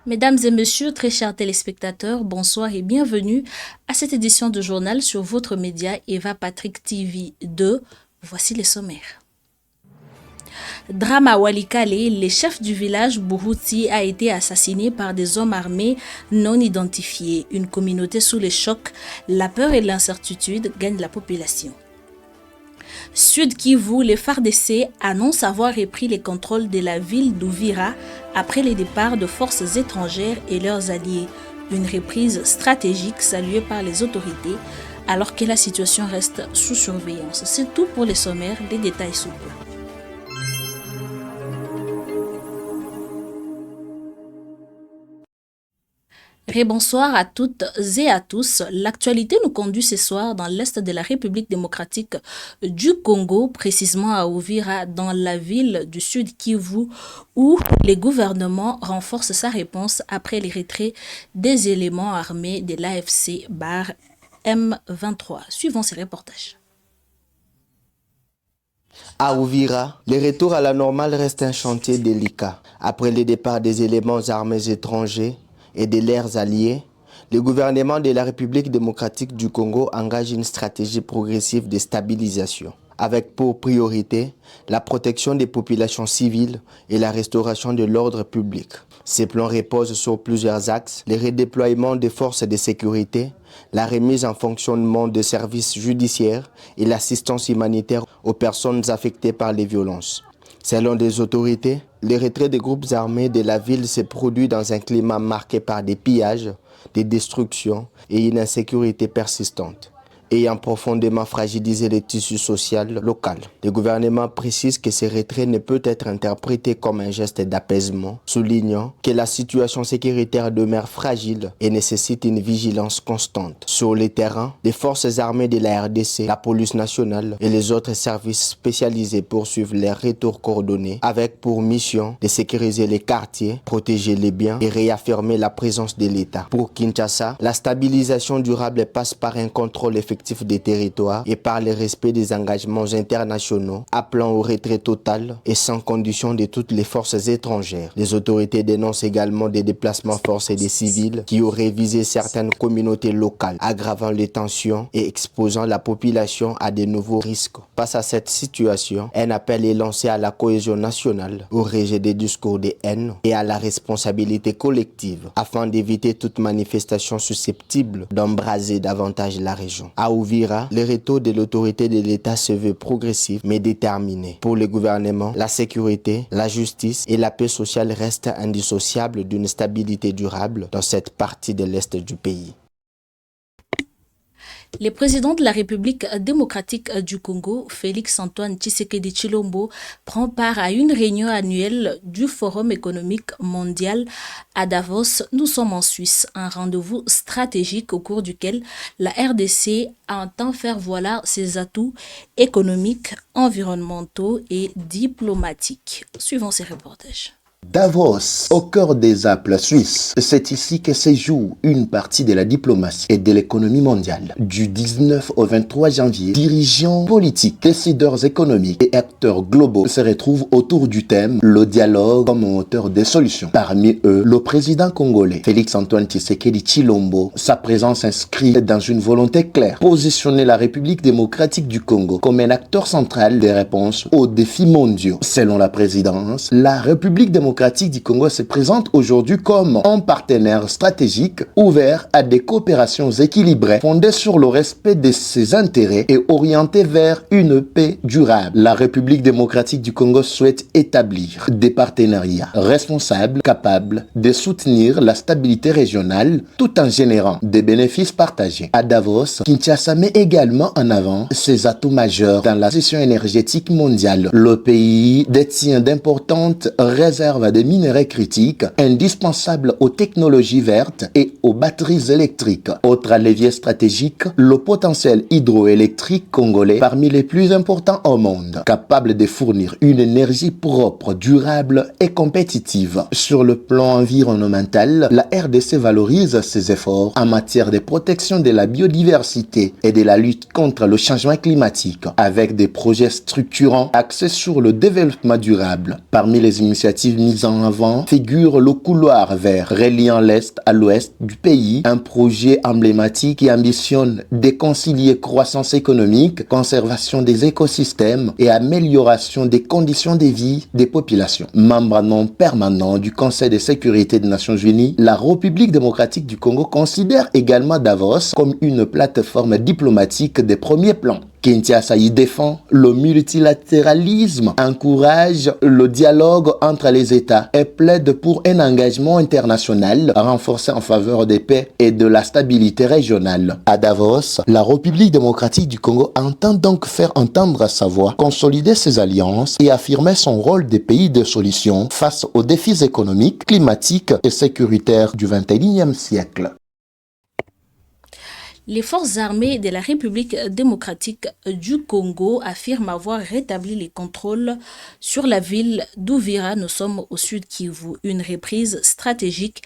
Mesdames et messieurs, très chers téléspectateurs, bonsoir et bienvenue à cette édition de journal sur votre média Eva Patrick TV 2. Voici les sommaires. Drame à Walikale, le chef du village Buruti a été assassiné par des hommes armés non identifiés. Une communauté sous le choc, la peur et l'incertitude gagnent la population. Sud Kivu, les FARDC annoncent avoir repris les contrôles de la ville d'Uvira après les départs de forces étrangères et leurs alliés. Une reprise stratégique saluée par les autorités alors que la situation reste sous surveillance. C'est tout pour les sommaires, les détails sous peu. Bonsoir à toutes et à tous. L'actualité nous conduit ce soir dans l'est de la République démocratique du Congo, précisément à Uvira, dans la ville du Sud Kivu, où le gouvernement renforce sa réponse après les retraits des éléments armés de l'AFC bar M23. Suivons ces reportages. À Uvira, le retour à la normale reste un chantier délicat. Après le départ des éléments armés étrangers et de leurs alliés, le gouvernement de la République démocratique du Congo engage une stratégie progressive de stabilisation, avec pour priorité la protection des populations civiles et la restauration de l'ordre public. Ces plans reposent sur plusieurs axes: le redéploiement des forces de sécurité, la remise en fonctionnement des services judiciaires et l'assistance humanitaire aux personnes affectées par les violences. Selon des autorités, le retrait des groupes armés de la ville s'est produit dans un climat marqué par des pillages, des destructions et une insécurité persistante, ayant profondément fragilisé le tissu social local. Le gouvernement précise que ce retrait ne peut être interprété comme un geste d'apaisement, soulignant que la situation sécuritaire demeure fragile et nécessite une vigilance constante. Sur le terrain, les forces armées de la RDC, la police nationale et les autres services spécialisés poursuivent leur retour coordonné avec pour mission de sécuriser les quartiers, protéger les biens et réaffirmer la présence de l'État. Pour Kinshasa, la stabilisation durable passe par un contrôle effectif des territoires et par le respect des engagements internationaux, appelant au retrait total et sans condition de toutes les forces étrangères. Les autorités dénoncent également des déplacements forcés des civils qui auraient visé certaines communautés locales, aggravant les tensions et exposant la population à de nouveaux risques. Face à cette situation, un appel est lancé à la cohésion nationale, au rejet des discours de haine et à la responsabilité collective, afin d'éviter toute manifestation susceptible d'embraser davantage la région. À Uvira, le retour de l'autorité de l'État se veut progressif mais déterminé. Pour le gouvernement, la sécurité, la justice et la paix sociale restent indissociables d'une stabilité durable dans cette partie de l'Est du pays. Le président de la République démocratique du Congo, Félix-Antoine Tshisekedi Tshilombo, prend part à une réunion annuelle du Forum économique mondial à Davos. Nous sommes en Suisse, un rendez-vous stratégique au cours duquel la RDC entend faire valoir ses atouts économiques, environnementaux et diplomatiques. Suivons ces reportages. Davos, au cœur des Alpes suisses, c'est ici que se joue une partie de la diplomatie et de l'économie mondiale. Du 19 au 23 janvier, dirigeants politiques, décideurs économiques et acteurs globaux se retrouvent autour du thème « Le dialogue comme moteur des solutions ». Parmi eux, le président congolais, Félix-Antoine Tshisekedi Tshilombo. Sa présence s'inscrit dans une volonté claire: positionner la République démocratique du Congo comme un acteur central des réponses aux défis mondiaux. Selon la présidence, la République démocratique du Congo se présente aujourd'hui comme un partenaire stratégique ouvert à des coopérations équilibrées fondées sur le respect de ses intérêts et orientées vers une paix durable. La République démocratique du Congo souhaite établir des partenariats responsables capables de soutenir la stabilité régionale tout en générant des bénéfices partagés. À Davos, Kinshasa met également en avant ses atouts majeurs dans la transition énergétique mondiale. Le pays détient d'importantes réserves des minerais critiques indispensables aux technologies vertes et aux batteries électriques. Autre levier stratégique, le potentiel hydroélectrique congolais, parmi les plus importants au monde, capable de fournir une énergie propre, durable et compétitive. Sur le plan environnemental, la RDC valorise ses efforts en matière de protection de la biodiversité et de la lutte contre le changement climatique, avec des projets structurants axés sur le développement durable. Parmi les initiatives mises Mis en avant figure le couloir vert reliant l'Est à l'Ouest du pays, un projet emblématique qui ambitionne de concilier croissance économique, conservation des écosystèmes et amélioration des conditions de vie des populations. Membre non permanent du Conseil de sécurité des Nations Unies, la République démocratique du Congo considère également Davos comme une plateforme diplomatique de premier plan. Kinshasa y défend le multilatéralisme, encourage le dialogue entre les États et plaide pour un engagement international renforcé en faveur des paix et de la stabilité régionale. À Davos, la République démocratique du Congo entend donc faire entendre sa voix, consolider ses alliances et affirmer son rôle de pays de solution face aux défis économiques, climatiques et sécuritaires du XXIe siècle. Les forces armées de la République démocratique du Congo affirment avoir rétabli les contrôles sur la ville d'Uvira. Nous sommes au sud Kivu, une reprise stratégique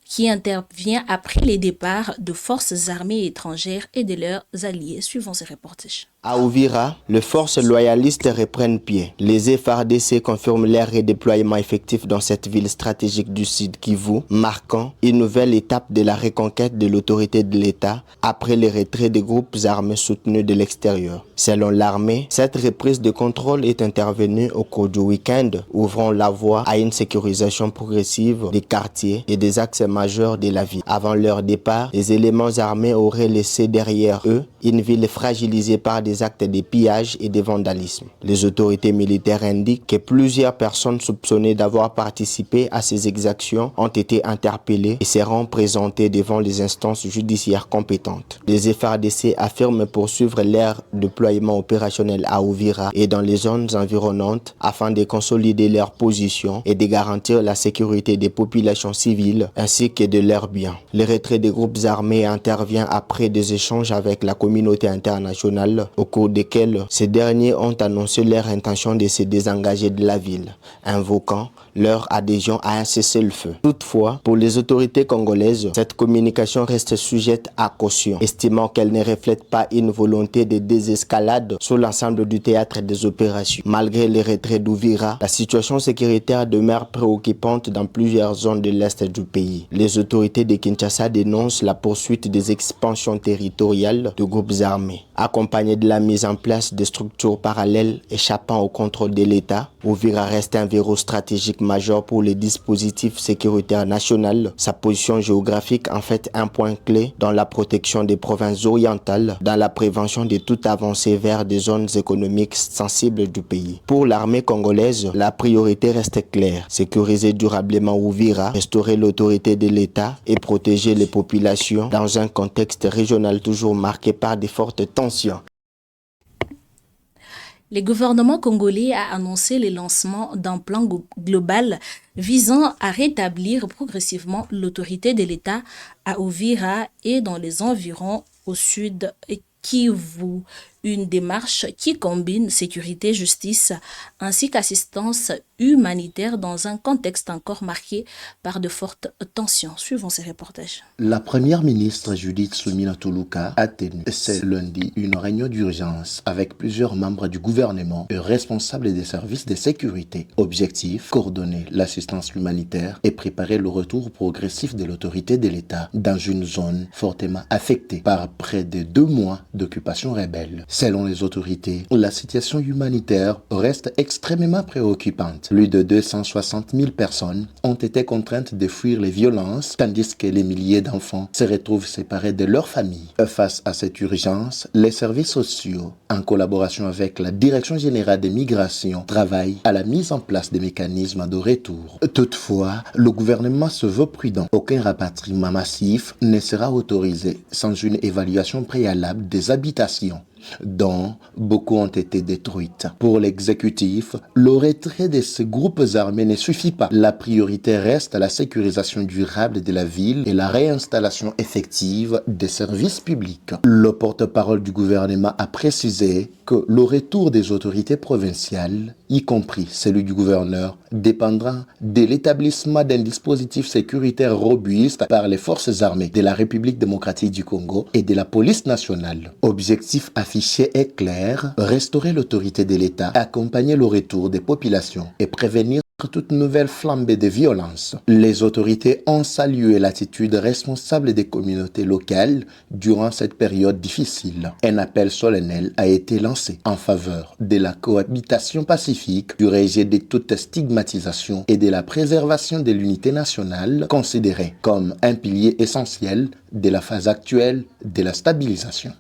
qui intervient après les départs de forces armées étrangères et de leurs alliés. Suivons ces reportages. À Uvira, les forces loyalistes reprennent pied. Les FARDC confirment leur redéploiement effectif dans cette ville stratégique du Sud Kivu, marquant une nouvelle étape de la reconquête de l'autorité de l'État après le retrait des groupes armés soutenus de l'extérieur. Selon l'armée, cette reprise de contrôle est intervenue au cours du week-end, ouvrant la voie à une sécurisation progressive des quartiers et des axes majeurs de la ville. Avant leur départ, les éléments armés auraient laissé derrière eux une ville fragilisée par des actes de pillage et de vandalisme. Les autorités militaires indiquent que plusieurs personnes soupçonnées d'avoir participé à ces exactions ont été interpellées et seront présentées devant les instances judiciaires compétentes. Les FARDC affirment poursuivre leur déploiement opérationnel à Uvira et dans les zones environnantes afin de consolider leur position et de garantir la sécurité des populations civiles ainsi que de leurs biens. Le retrait des groupes armés intervient après des échanges avec la communauté internationale au cours desquels ces derniers ont annoncé leur intention de se désengager de la ville, invoquant leur adhésion à un cessez-le-feu. Toutefois, pour les autorités congolaises, cette communication reste sujette à caution, estimant qu'elle ne reflète pas une volonté de désescalade sur l'ensemble du théâtre des opérations. Malgré les retraits d'Uvira, la situation sécuritaire demeure préoccupante dans plusieurs zones de l'est du pays. Les autorités de Kinshasa dénoncent la poursuite des expansions territoriales de groupes armés, accompagnées de la mise en place de structures parallèles échappant au contrôle de l'État. Uvira reste un verrou stratégique majeur pour les dispositifs sécuritaires nationaux. Sa position géographique en fait un point clé dans la protection des provinces orientales, dans la prévention de toute avancée vers des zones économiques sensibles du pays. Pour l'armée congolaise, la priorité reste claire: sécuriser durablement Uvira, restaurer l'autorité de l'État et protéger les populations dans un contexte régional toujours marqué par de fortes tensions. Le gouvernement congolais a annoncé le lancement d'un plan global visant à rétablir progressivement l'autorité de l'État à Uvira et dans les environs au sud Kivu. Une démarche qui combine sécurité, justice ainsi qu'assistance humanitaire dans un contexte encore marqué par de fortes tensions. Suivons ces reportages. La première ministre Judith Suminwa Tuluka a tenu ce lundi une réunion d'urgence avec plusieurs membres du gouvernement et responsables des services de sécurité. Objectif: coordonner l'assistance humanitaire et préparer le retour progressif de l'autorité de l'État dans une zone fortement affectée par près de 2 mois d'occupation rebelle. Selon les autorités, la situation humanitaire reste extrêmement préoccupante. Plus de 260 000 personnes ont été contraintes de fuir les violences, tandis que les milliers d'enfants se retrouvent séparés de leurs familles. Face à cette urgence, les services sociaux, en collaboration avec la Direction générale des migrations, travaillent à la mise en place des mécanismes de retour. Toutefois, le gouvernement se veut prudent. Aucun rapatriement massif ne sera autorisé sans une évaluation préalable des habitations, dont beaucoup ont été détruites. Pour l'exécutif, le retrait de ces groupes armés ne suffit pas. La priorité reste la sécurisation durable de la ville et la réinstallation effective des services publics. Le porte-parole du gouvernement a précisé que le retour des autorités provinciales, y compris celui du gouverneur, dépendra de l'établissement d'un dispositif sécuritaire robuste par les forces armées de la République démocratique du Congo et de la police nationale. Objectif affiché est clair: restaurer l'autorité de l'État, accompagner le retour des populations et prévenir toute nouvelle flambée de violence. Les autorités ont salué l'attitude responsable des communautés locales durant cette période difficile. Un appel solennel a été lancé en faveur de la cohabitation pacifique, du rejet de toute stigmatisation et de la préservation de l'unité nationale, considérée comme un pilier essentiel de la phase actuelle de la stabilisation.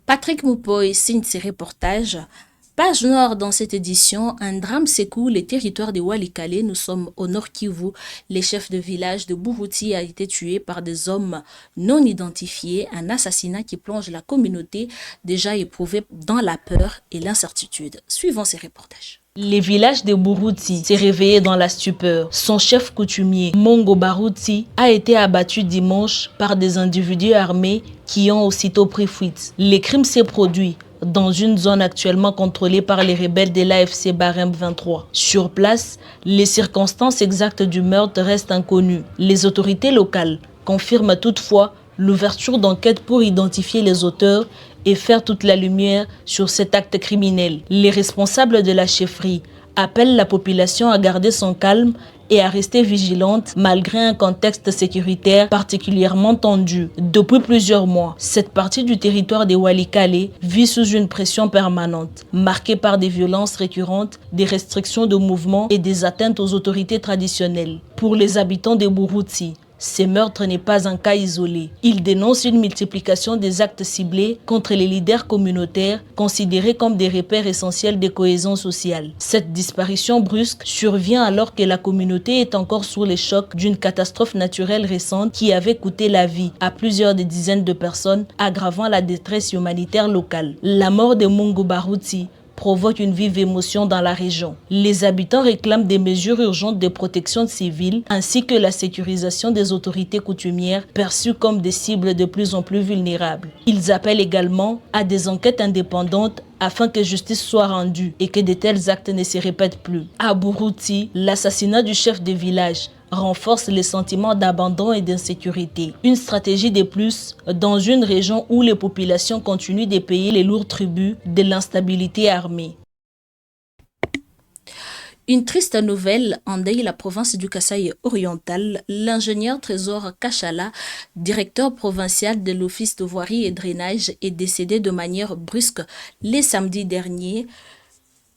Patrick Moupoy signe ses reportages. Page noire dans cette édition, un drame secoue les territoires de Walikale. Nous sommes au Nord Kivu. Le chef de village de Buruti a été tué par des hommes non identifiés. Un assassinat qui plonge la communauté déjà éprouvée dans la peur et l'incertitude. Suivons ces reportages. Les villages de Buruti s'est réveillé dans la stupeur. Son chef coutumier, Mongo Baruti, a été abattu dimanche par des individus armés qui ont aussitôt pris fuite. Le crime s'est produit dans une zone actuellement contrôlée par les rebelles de l'AFC Barem 23. Sur place, les circonstances exactes du meurtre restent inconnues. Les autorités locales confirment toutefois l'ouverture d'enquêtes pour identifier les auteurs et faire toute la lumière sur cet acte criminel. Les responsables de la chefferie appellent la population à garder son calme et à rester vigilante malgré un contexte sécuritaire particulièrement tendu. Depuis plusieurs mois, cette partie du territoire de Walikale vit sous une pression permanente, marquée par des violences récurrentes, des restrictions de mouvement et des atteintes aux autorités traditionnelles. Pour les habitants de Buruti, ces meurtres n'est pas un cas isolé. Ils dénoncent une multiplication des actes ciblés contre les leaders communautaires considérés comme des repères essentiels de cohésion sociale. Cette disparition brusque survient alors que la communauté est encore sous le choc d'une catastrophe naturelle récente qui avait coûté la vie à plusieurs dizaines de personnes, aggravant la détresse humanitaire locale. La mort de Mungu Baruti provoque une vive émotion dans la région. Les habitants réclament des mesures urgentes de protection civile ainsi que la sécurisation des autorités coutumières perçues comme des cibles de plus en plus vulnérables. Ils appellent également à des enquêtes indépendantes afin que justice soit rendue et que de tels actes ne se répètent plus. À Buruti, l'assassinat du chef de village renforce les sentiments d'abandon et d'insécurité. Une stratégie de plus dans une région où les populations continuent de payer les lourds tributs de l'instabilité armée. Une triste nouvelle endaye la province du Kasaï oriental. L'ingénieur Trésor Kachala, directeur provincial de l'Office de voirie et drainage, est décédé de manière brusque le samedi dernier.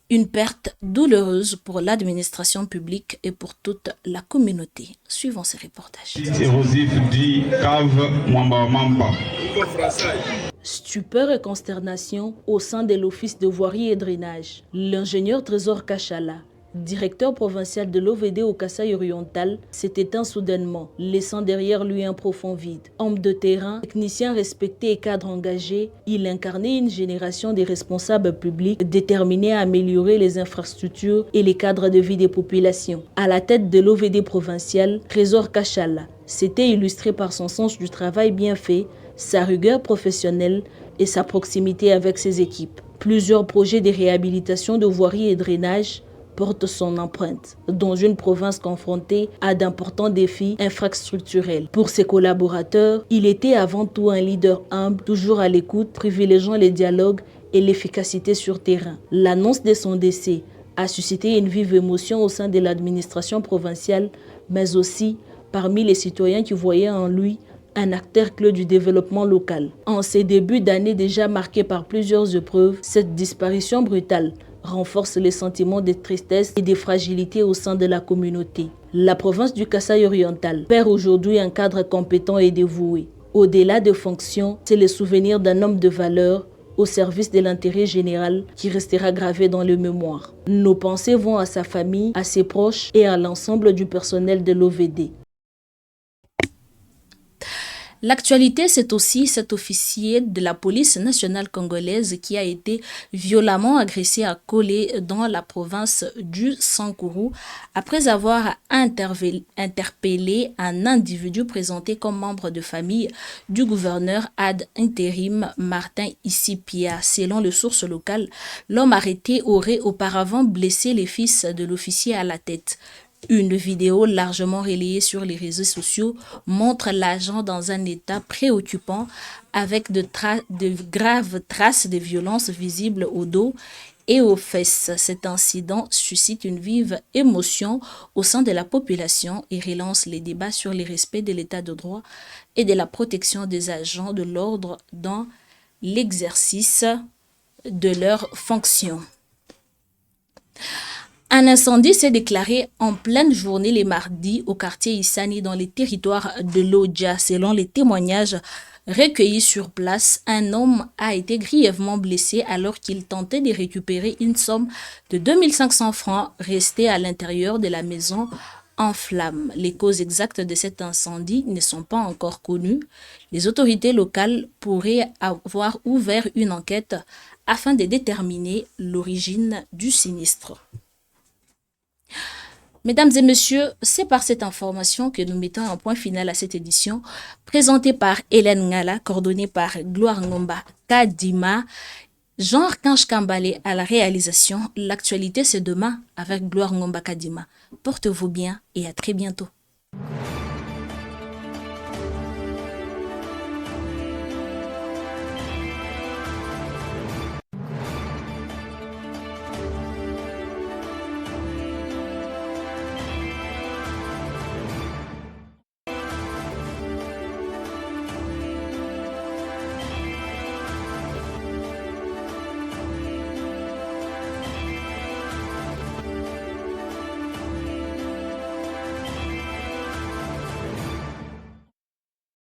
Une perte douloureuse pour l'administration publique et pour toute la communauté. Suivons ces reportages. Stupeur et consternation au sein de l'Office de voirie et drainage. L'ingénieur Trésor Kachala, directeur provincial de l'OVD au Kasaï oriental, s'est éteint soudainement, laissant derrière lui un profond vide. Homme de terrain, technicien respecté et cadre engagé, il incarnait une génération de responsables publics déterminés à améliorer les infrastructures et les cadres de vie des populations. À la tête de l'OVD provincial, Trésor Kachala s'était illustré par son sens du travail bien fait, sa rigueur professionnelle et sa proximité avec ses équipes. Plusieurs projets de réhabilitation de voirie et drainage porte son empreinte dans une province confrontée à d'importants défis infrastructurels. Pour ses collaborateurs, il était avant tout un leader humble, toujours à l'écoute, privilégiant les dialogues et l'efficacité sur terrain. L'annonce de son décès a suscité une vive émotion au sein de l'administration provinciale, mais aussi parmi les citoyens qui voyaient en lui un acteur clé du développement local. En ces débuts d'année déjà marqués par plusieurs épreuves, cette disparition brutale renforce les sentiments de tristesse et de fragilité au sein de la communauté. La province du Kasaï oriental perd aujourd'hui un cadre compétent et dévoué. Au-delà des fonctions, c'est le souvenir d'un homme de valeur au service de l'intérêt général qui restera gravé dans le mémoire. Nos pensées vont à sa famille, à ses proches et à l'ensemble du personnel de l'OVD. L'actualité, c'est aussi cet officier de la police nationale congolaise qui a été violemment agressé à Kolé dans la province du Sankourou après avoir interpellé un individu présenté comme membre de famille du gouverneur ad intérim Martin Issipia. Selon les sources locales, l'homme arrêté aurait auparavant blessé les fils de l'officier à la tête. Une vidéo largement relayée sur les réseaux sociaux montre l'agent dans un état préoccupant avec de graves traces de violence visibles au dos et aux fesses. Cet incident suscite une vive émotion au sein de la population et relance les débats sur le respect de l'état de droit et de la protection des agents de l'ordre dans l'exercice de leurs fonctions. Un incendie s'est déclaré en pleine journée les mardis au quartier Issani dans les territoires de Lodja. Selon les témoignages recueillis sur place, un homme a été grièvement blessé alors qu'il tentait de récupérer une somme de 2500 francs restée à l'intérieur de la maison en flammes. Les causes exactes de cet incendie ne sont pas encore connues. Les autorités locales pourraient avoir ouvert une enquête afin de déterminer l'origine du sinistre. Mesdames et messieurs, c'est par cette information que nous mettons un point final à cette édition, présentée par Hélène Ngala, coordonnée par Gloire Ngomba Kadima, Jean-Archange Kambale à la réalisation. L'actualité, c'est demain avec Gloire Ngomba Kadima. Portez-vous bien et à très bientôt.